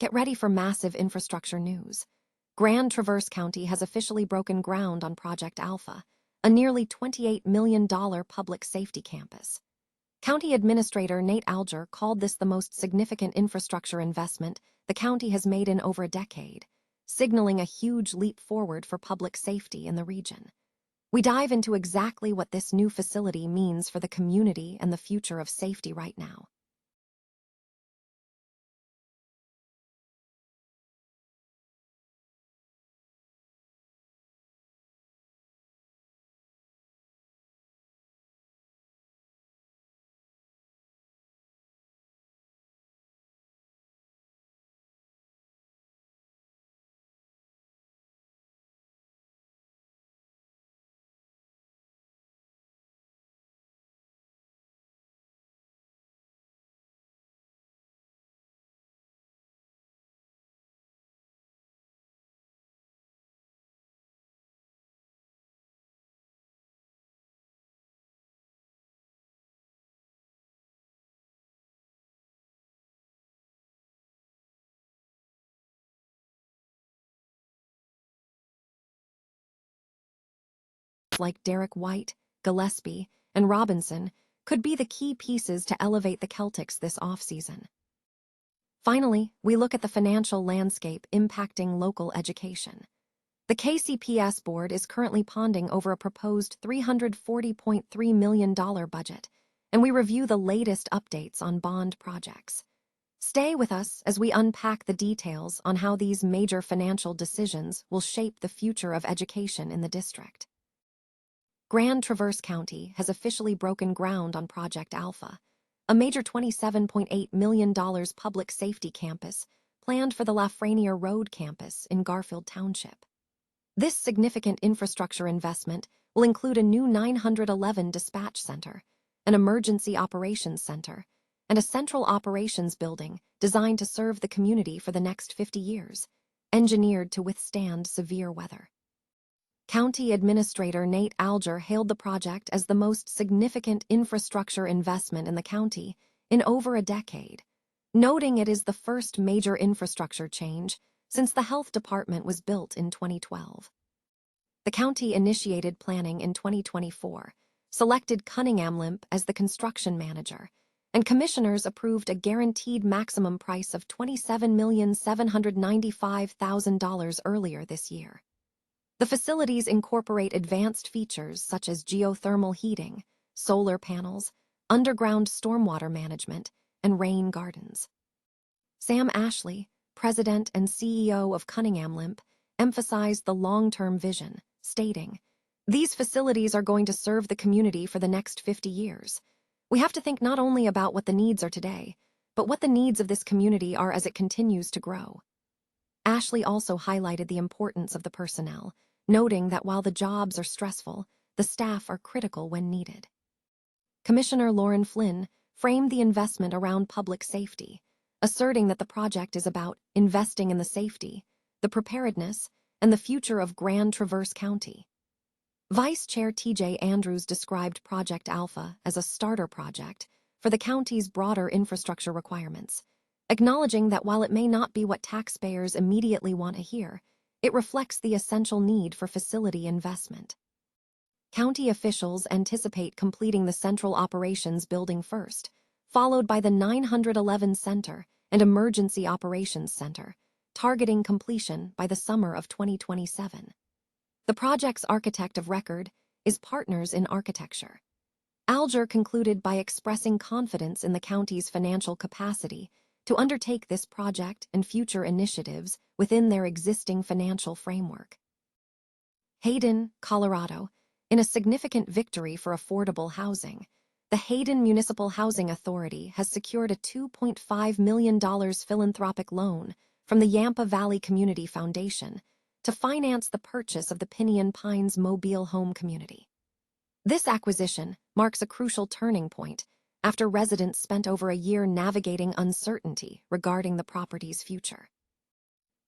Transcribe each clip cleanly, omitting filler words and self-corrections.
Get ready for massive infrastructure news. Grand Traverse County has officially broken ground on Project Alpha, a nearly $28 million public safety campus. County Administrator Nate Alger called this the most significant infrastructure investment the county has made in over a decade, signaling a huge leap forward for public safety in the region. We dive into exactly what this new facility means for the community and the future of safety right now. Like Derek White, Gillespie, and Robinson could be the key pieces to elevate the Celtics this offseason. Finally, we look at the financial landscape impacting local education. The KCPS board is currently ponding over a proposed $340.3 million budget, and we review the latest updates on bond projects. Stay with us as we unpack the details on how these major financial decisions will shape the future of education in the district. Grand Traverse County has officially broken ground on Project Alpha, a major $27.8 million public safety campus planned for the Lafreniere Road campus in Garfield Township. This significant infrastructure investment will include a new 911 dispatch center, an emergency operations center, and a central operations building designed to serve the community for the next 50 years, engineered to withstand severe weather. County Administrator Nate Alger hailed the project as the most significant infrastructure investment in the county in over a decade, noting it is the first major infrastructure change since the health department was built in 2012. The county initiated planning in 2024, selected Cunningham Limp as the construction manager, and commissioners approved a guaranteed maximum price of $27,795,000 earlier this year. The facilities incorporate advanced features such as geothermal heating, solar panels, underground stormwater management, and rain gardens. Sam Ashley, president and CEO of Cunningham Limp, emphasized the long-term vision, stating, "These facilities are going to serve the community for the next 50 years. We have to think not only about what the needs are today, but what the needs of this community are as it continues to grow." Ashley also highlighted the importance of the personnel, noting that while the jobs are stressful, the staff are critical when needed. Commissioner Lauren Flynn framed the investment around public safety, asserting that the project is about investing in the safety, the preparedness, and the future of Grand Traverse County. Vice Chair TJ Andrews described Project Alpha as a starter project for the county's broader infrastructure requirements, acknowledging that while it may not be what taxpayers immediately want to hear, it reflects the essential need for facility investment. County officials anticipate completing the Central Operations Building first, followed by the 911 Center and Emergency Operations Center, targeting completion by the summer of 2027. The project's architect of record is Partners in Architecture. Alger concluded by expressing confidence in the county's financial capacity to undertake this project and future initiatives within their existing financial framework. Hayden, Colorado. In a significant victory for affordable housing, the Hayden Municipal Housing Authority has secured a $2.5 million philanthropic loan from the Yampa Valley Community Foundation to finance the purchase of the Pinyon Pines Mobile home community. This acquisition marks a crucial turning point after residents spent over a year navigating uncertainty regarding the property's future.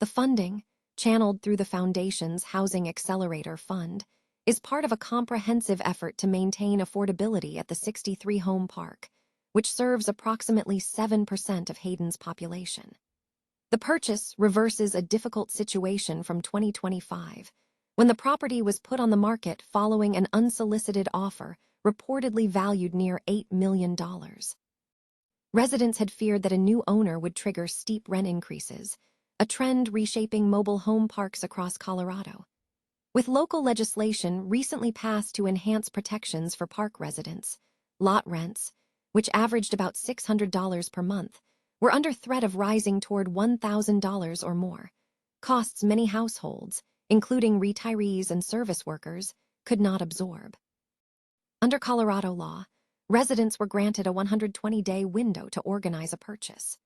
The funding, channeled through the Foundation's Housing Accelerator Fund, is part of a comprehensive effort to maintain affordability at the 63-home park, which serves approximately 7% of Hayden's population. The purchase reverses a difficult situation from 2025, when the property was put on the market following an unsolicited offer reportedly valued near $8 million. Residents had feared that a new owner would trigger steep rent increases, a trend reshaping mobile home parks across Colorado. With local legislation recently passed to enhance protections for park residents, lot rents, which averaged about $600 per month, were under threat of rising toward $1,000 or more. Costs many households, including retirees and service workers, could not absorb. Under Colorado law, residents were granted a 120-day window to organize a purchase.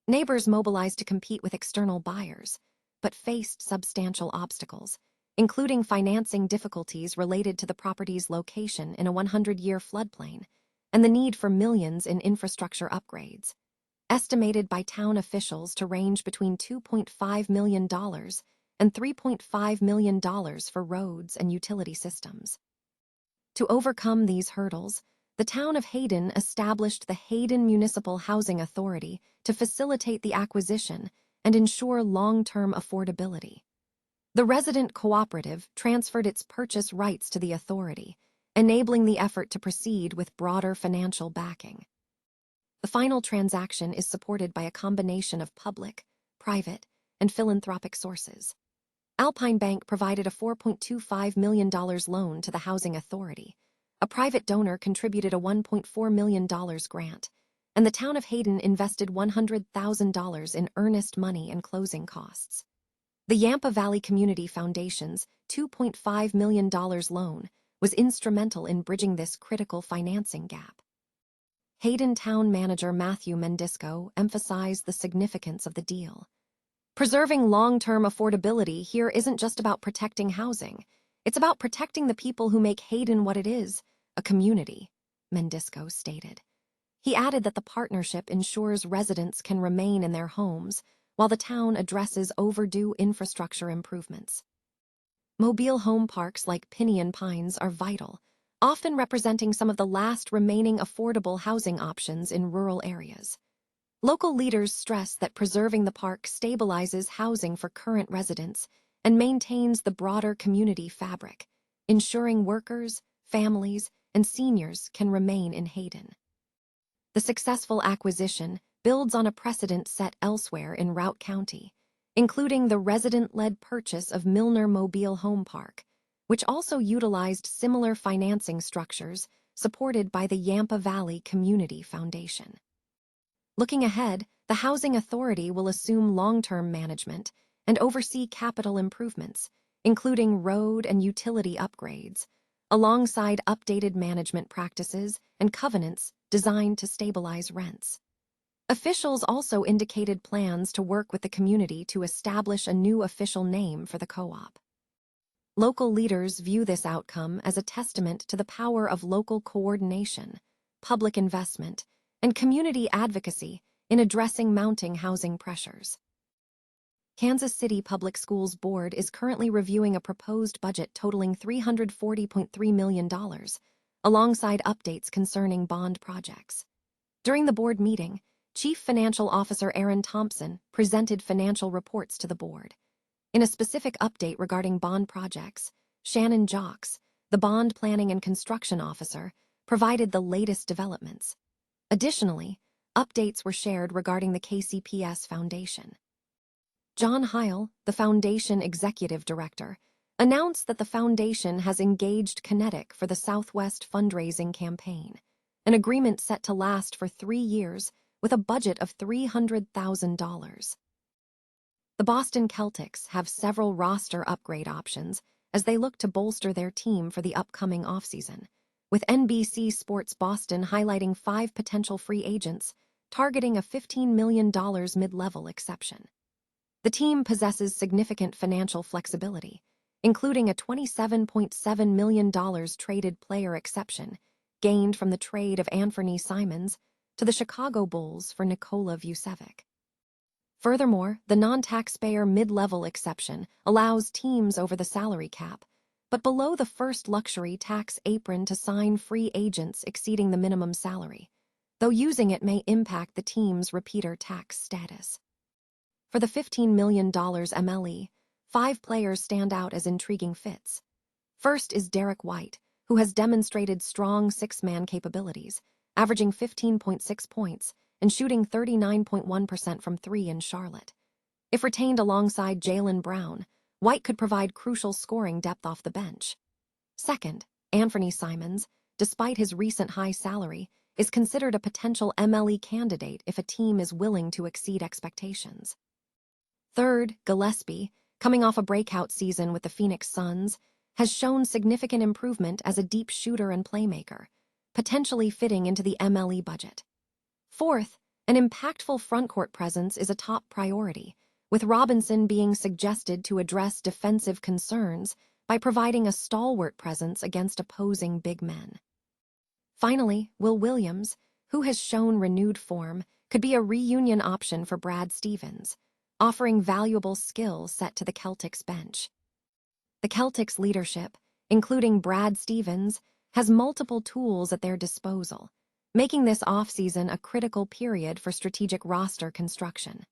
Neighbors mobilized to compete with external buyers, but faced substantial obstacles, including financing difficulties related to the property's location in a 100-year floodplain and the need for millions in infrastructure upgrades, estimated by town officials to range between $2.5 million and $3.5 million for roads and utility systems. To overcome these hurdles, the town of Hayden established the Hayden Municipal Housing Authority to facilitate the acquisition and ensure long-term affordability. The resident cooperative transferred its purchase rights to the authority, enabling the effort to proceed with broader financial backing. The final transaction is supported by a combination of public, private, and philanthropic sources. Alpine Bank provided a $4.25 million loan to the Housing Authority. A private donor contributed a $1.4 million grant, and the town of Hayden invested $100,000 in earnest money and closing costs. The Yampa Valley Community Foundation's $2.5 million loan was instrumental in bridging this critical financing gap. Hayden Town Manager Matthew Mendisco emphasized the significance of the deal. Preserving long-term affordability here isn't just about protecting housing. It's about protecting the people who make Hayden what it is, a community, Mendisco stated. He added that the partnership ensures residents can remain in their homes while the town addresses overdue infrastructure improvements. Mobile home parks like Pinyon Pines are vital, often representing some of the last remaining affordable housing options in rural areas. Local leaders stress that preserving the park stabilizes housing for current residents and maintains the broader community fabric, ensuring workers, families, and seniors can remain in Hayden. The successful acquisition builds on a precedent set elsewhere in Routt County, including the resident-led purchase of Milner Mobile Home Park, which also utilized similar financing structures supported by the Yampa Valley Community Foundation. Looking ahead, the Housing Authority will assume long-term management and oversee capital improvements, including road and utility upgrades, alongside updated management practices and covenants designed to stabilize rents. Officials also indicated plans to work with the community to establish a new official name for the co-op. Local leaders view this outcome as a testament to the power of local coordination, public investment, and community advocacy in addressing mounting housing pressures. Kansas City Public Schools Board is currently reviewing a proposed budget totaling $340.3 million, alongside updates concerning bond projects. During the board meeting, Chief Financial Officer Aaron Thompson presented financial reports to the board. In a specific update regarding bond projects, Shannon Jocks, the Bond Planning and Construction Officer, provided the latest developments. Additionally, updates were shared regarding the KCPS Foundation. John Heil, the Foundation Executive Director, announced that the Foundation has engaged Kinetic for the Southwest fundraising campaign, an agreement set to last for 3 years with a budget of $300,000. The Boston Celtics have several roster upgrade options as they look to bolster their team for the upcoming offseason, with NBC Sports Boston highlighting 5 potential free agents, targeting a $15 million mid-level exception. The team possesses significant financial flexibility, including a $27.7 million traded player exception, gained from the trade of Anthony Simons to the Chicago Bulls for Nikola Vucevic. Furthermore, the non-taxpayer mid-level exception allows teams over the salary cap, but below the first luxury tax apron to sign free agents exceeding the minimum salary, though using it may impact the team's repeater tax status. For the $15 million MLE, 5 players stand out as intriguing fits. First is Derek White, who has demonstrated strong six-man capabilities, averaging 15.6 points and shooting 39.1% from 3 in Charlotte. If retained alongside Jaylen Brown, White could provide crucial scoring depth off the bench. Second, Anthony Simons, despite his recent high salary, is considered a potential MLE candidate if a team is willing to exceed expectations. Third, Gillespie, coming off a breakout season with the Phoenix Suns, has shown significant improvement as a deep shooter and playmaker, potentially fitting into the MLE budget. Fourth, an impactful frontcourt presence is a top priority, with Robinson being suggested to address defensive concerns by providing a stalwart presence against opposing big men. Finally, Will Williams, who has shown renewed form, could be a reunion option for Brad Stevens, offering valuable skill set to the Celtics bench. The Celtics leadership, including Brad Stevens, has multiple tools at their disposal, making this offseason a critical period for strategic roster construction.